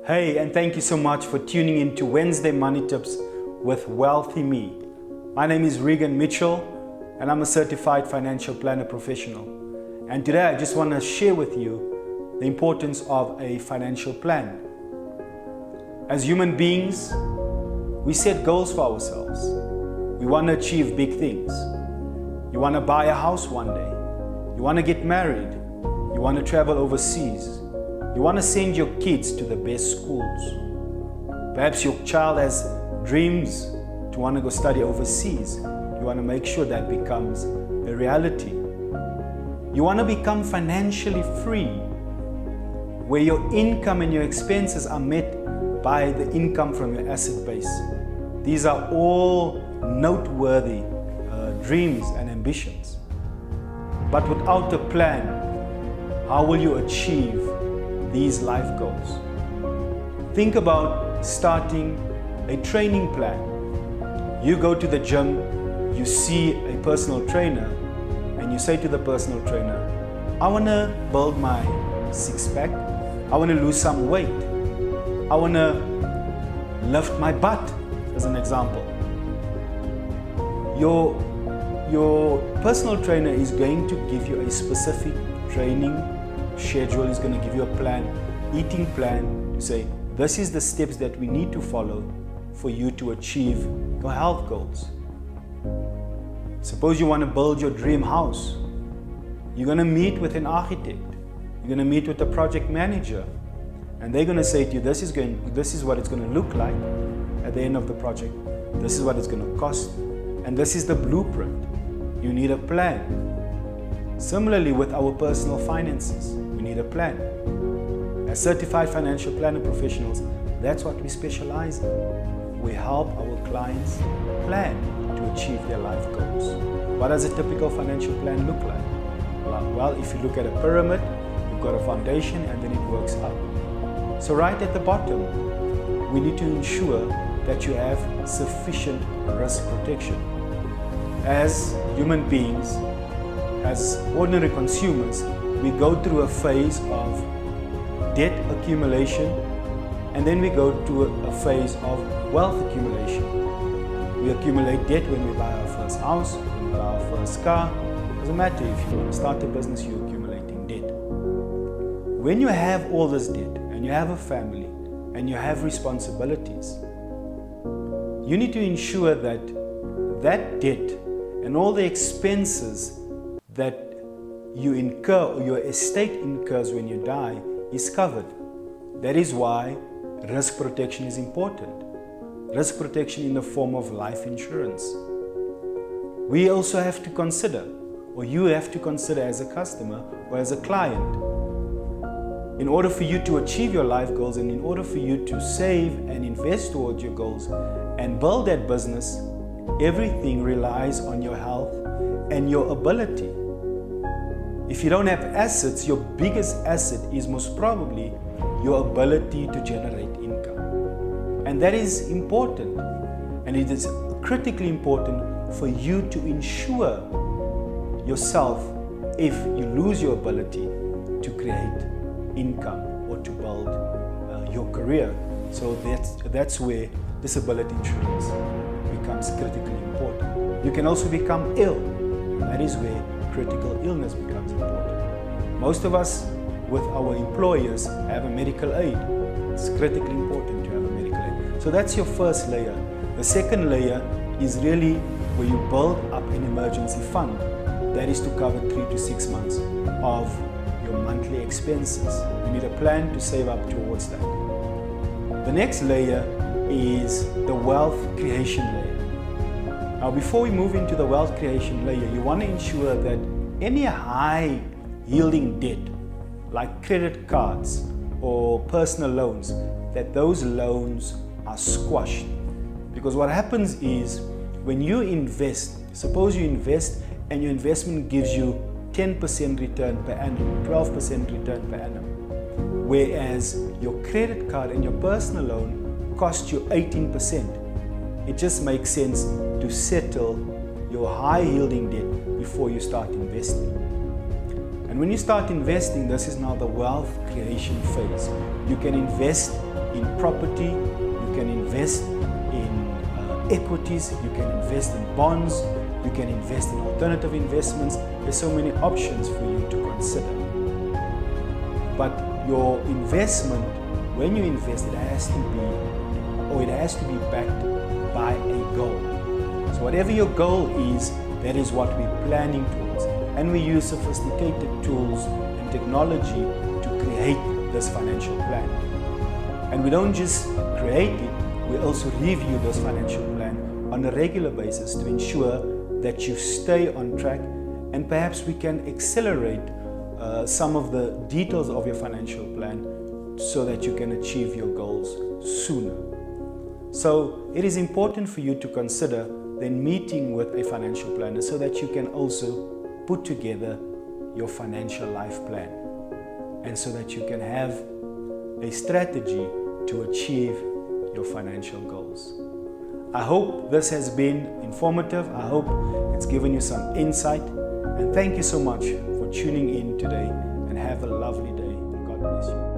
Hey, and thank you so much for tuning in to Wednesday Money Tips with WealthyMe. My name is Regan Mitchell, and I'm a certified financial planner professional. And today I just want to share with you the importance of a financial plan. As human beings, we set goals for ourselves. We want to achieve big things. You want to buy a house one day. You want to get married. You want to travel overseas. You want to send your kids to the best schools. Perhaps your child has dreams to want to go study overseas. You want to make sure that becomes a reality. You want to become financially free, where your income and your expenses are met by the income from your asset base. These are all noteworthy dreams and ambitions. But without a plan, how will you achieve these life goals? Think about starting a training plan. You go to the gym, you see a personal trainer, and you say to the personal trainer, I want to build my six-pack, I want to lose some weight, I want to lift my butt, as an example. Your personal trainer is going to give you a specific training schedule, is going to give you a plan, eating plan, to say, this is the steps that we need to follow for you to achieve your health goals. Suppose you want to build your dream house. You're going to meet with an architect. You're going to meet with a project manager. And they're going to say to you, this is what it's going to look like at the end of the project. This is what it's going to cost. And this is the blueprint. You need a plan. Similarly with our personal finances, we need a plan. As certified financial planner professionals, that's what we specialize in. We help our clients plan to achieve their life goals. What does a typical financial plan look like? Well, if you look at a pyramid, you've got a foundation and then it works up. So right at the bottom, we need to ensure that you have sufficient risk protection. As human beings, as ordinary consumers, we go through a phase of debt accumulation, and then we go to a phase of wealth accumulation. We accumulate debt when we buy our first house, when we buy our first car. Doesn't matter if you want to start a business, you're accumulating debt. When you have all this debt, and you have a family, and you have responsibilities, you need to ensure that that debt and all the expenses that you incur or your estate incurs when you die is covered. That is why risk protection is important. Risk protection in the form of life insurance. We also have to consider, or you have to consider as a customer or as a client, in order for you to achieve your life goals and in order for you to save and invest towards your goals and build that business, everything relies on your health and your ability. If you don't have assets, your biggest asset is most probably your ability to generate income. And that is important. And it is critically important for you to insure yourself if you lose your ability to create income or to build your career. So that's where disability insurance becomes critically important. You can also become ill. That is where critical illness becomes important. Most of us with our employers have a medical aid. It's critically important to have a medical aid. So that's your first layer. The second layer is really where you build up an emergency fund that is to cover 3 to 6 months of your monthly expenses. You need a plan to save up towards that. The next layer is the wealth creation layer. Now, before we move into the wealth creation layer, you want to ensure that any high yielding debt, like credit cards or personal loans, that those loans are squashed. Because what happens is when you invest, suppose you invest and your investment gives you 10% return per annum, 12% return per annum, whereas your credit card and your personal loan cost you 18%. It just makes sense to settle your high yielding debt before you start investing. And when you start investing, this is now the wealth creation phase. You can invest in property, you can invest in equities, you can invest in bonds, you can invest in alternative investments. There's so many options for you to consider. But your investment, when you invest, it has to be backed by a goal. So whatever your goal is, that is what we're planning towards. And we use sophisticated tools and technology to create this financial plan. And we don't just create it, we also review this financial plan on a regular basis to ensure that you stay on track, and perhaps we can accelerate some of the details of your financial plan so that you can achieve your goals sooner. So it is important for you to consider then meeting with a financial planner so that you can also put together your financial life plan, and so that you can have a strategy to achieve your financial goals. I hope this has been informative. I hope it's given you some insight, and thank you so much for tuning in today, and have a lovely day, and God bless you.